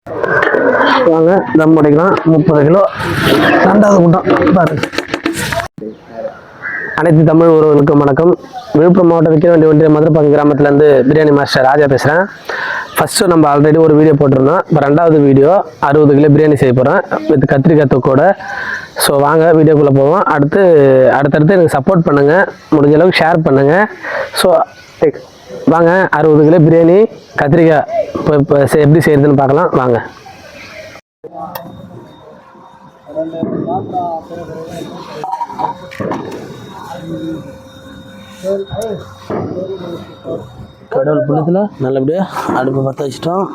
வாங்க தம் உடைக்கலாம். 30 கிலோ 2வது கூட்டம் பாருங்க. அனைத்து தமிழ் உறவுகளுக்கும் வணக்கம். விழுப்புரம் மாவட்டம் விக்கிரவாண்டி ஒன்றிய மதுரப்பாக்கம் கிராமத்துலேருந்து பிரியாணி மாஸ்டர் ராஜா பேசுகிறேன். ஃபஸ்ட்டு நம்ம ஆல்ரெடி ஒரு வீடியோ போட்டிருந்தோம். இப்போ 2வது வீடியோ 60 கிலோ பிரியாணி செய்ய போகிறேன் வித் கத்திரிக்காய் தொக்கோட. ஸோ வாங்க வீடியோக்குள்ளே போவோம். அடுத்தடுத்து எனக்கு சப்போர்ட் பண்ணுங்கள், முடிஞ்ச அளவுக்கு ஷேர் பண்ணுங்கள். ஸோ வாங்க 60 கிலோ பிரியாணி கத்திரிக்காய் இப்போ எப்படி செய்யறதுன்னு பார்க்கலாம் வாங்க. கடவுள் புண்ணத்தில் நல்லபடியாக அடுப்பு பற்ற வச்சிட்டோம்.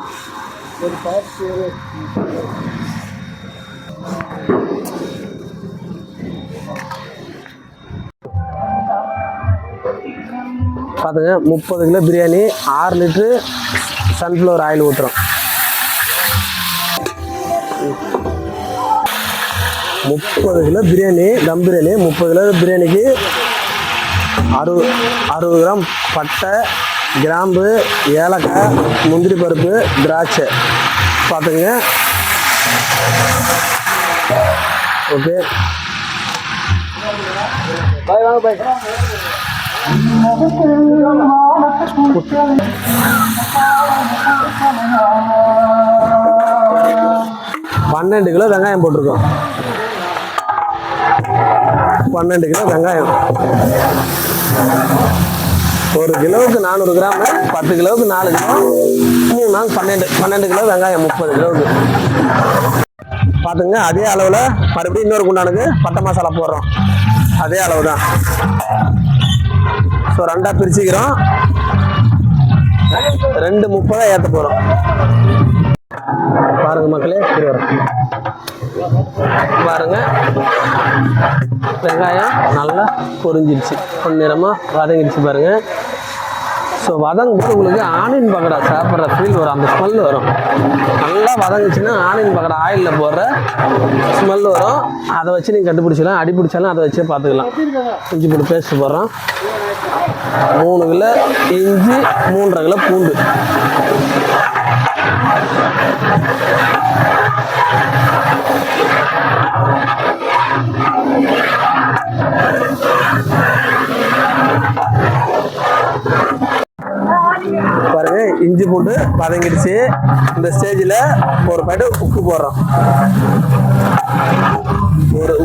பார்த்துங்க 30 kilo biryani 6 litre sunflower oil ஊற்றுறோம். 30 கிலோ பிரியாணி தம் பிரியாணி. 30 கிலோ பிரியாணிக்கு 60 கிராம் பட்டை, கிராம்பு, ஏலக்காய், முந்திரி பருப்பு, திராட்சை பார்த்துங்க. ஓகே பாய் வாங்க பாய். 12 கிலோ வெங்காயம் போட்டிருக்கோம். 12 கிலோ வெங்காயம். 1 கிலோவுக்கு 400 கிராம், 10 கிலோவுக்கு 4 கிலோ, 3 நாள் 12 கிலோ வெங்காயம் 30 கிலோவுக்கு பார்த்துங்க. அதே அளவில் மறுபடியும் இன்னொரு குண்டானுக்கு பட்டை மசாலா போடுறோம். அதே அளவு தான். ஸோ 2ஆக பிரிச்சுக்கிறோம். 2:30 ஏற்ற போகிறோம். பாருங்க மக்களே, பாருங்க வெங்காயம் நல்லா பொரிஞ்சிருச்சு, பொன்னிறமாக வதங்கிடுச்சு பாருங்க. ஸோ வதங்கும்போது உங்களுக்கு ஆனியன் பக்கோடா சாப்பிட்ற ஃபீல் வரும், அந்த ஸ்மெல் வரும். நல்லா வதங்குச்சுன்னா ஆனியன் பக்கோடா ஆயிலில் போடுற ஸ்மெல் வரும். அதை வச்சு நீங்கள் கண்டுபிடிச்சிடலாம். அடி பிடிச்சாலும் அதை வச்சே பார்த்துக்கலாம். இஞ்சி பூண்டு பேஸ்ட் போடுறோம். 3 கிலோ இஞ்சி, 3.5 கிலோ பூண்டு. பாருங்க இஞ்சி பூண்டு வதங்கிடுச்சு. இந்த ஸ்டேஜில் ஒரு பாட்டு உப்பு போடுறோம். ஒரு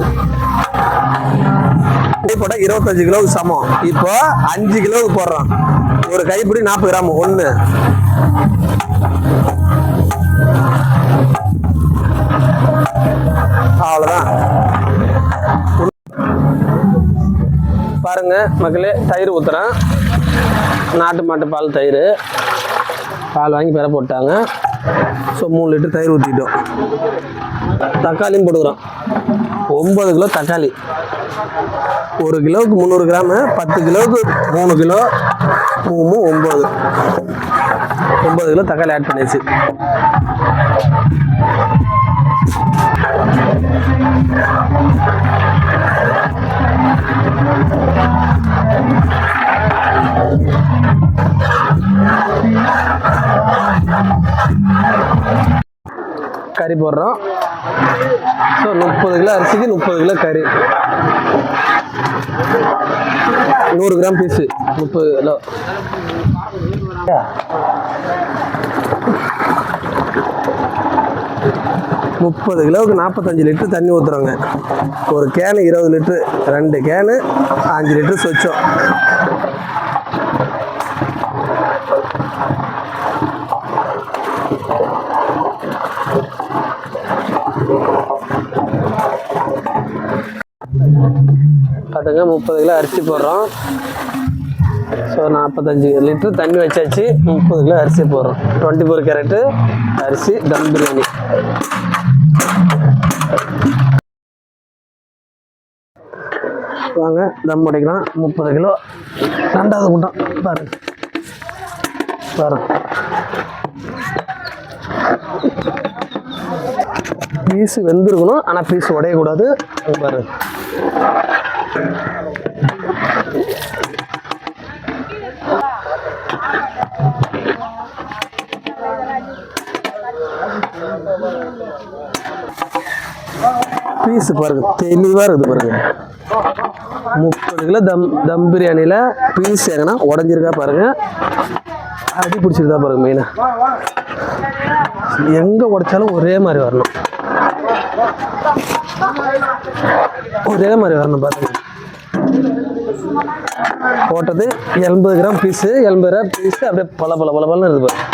போட்டால் 25 கிலோவுக்கு சமம். இப்போ 5 கிலோவுக்கு போடுறோம். ஒரு கைப்பிடி 40 கிராம். 1 அவ்வளோதான். பாருங்க மக்களே, தயிர் ஊற்றுறேன். நாட்டு மாட்டு பால் தயிர். பால் வாங்கி பெற போட்டாங்க. ஸோ 3 லிட்டர் தயிர் ஊற்றிட்டோம். தக்காளியும் போட்டுக்கிறோம். 9 கிலோ தக்காளி. 1 கிலோவுக்கு 300 கிராமு, 10 கிலோவுக்கு 3 கிலோ, 9 கிலோ தக்காளி ஆட் பண்ணிடுச்சு. கறி போடுறோம். ஸோ 30 கிலோ அரிசிக்கு 30 கிலோ கறி. 100 கிராம் பீஸு 30 கிலோ. 30 கிலோவுக்கு 45 லிட்டர் தண்ணி ஊற்றுறோங்க. ஒரு கேனு 20 லிட்டரு, 2 கேனு 5 லிட்டரு சொச்சம். பார்த்துங்க 30 கிலோ அரிசி போடுறோம். ஸோ 45 லிட்டர் தண்ணி வச்சாச்சு. 30 கிலோ அரிசி போடுறோம். 24 கேரட்டு அரிசி தம் பிரியாணி. வாங்க தம் உடைக்கலாம். 30 கிலோ 2வது கூட்டம் பாருங்க. பீஸு வெந்திருக்கணும், ஆனால் பீஸ் உடையக்கூடாது பாருங்க. பீஸு பாருங்க தெளிவாக இருக்குது பாருங்க. 30 கிலோ தம் பிரியாணியில் பீஸ் எங்கன்னா உடஞ்சிருக்கா பாருங்க, அடி பிடிச்சிருக்கா பாருங்க. மெயினாக எங்கே உடைச்சாலும் ஒரே மாதிரி வரணும், ஒரே மாதிரி வரணும் பாருங்க. போட்டது 80 கிராம் பீஸு, 80 கிராம் பீஸு அப்படியே பல இருக்குது பாருங்க.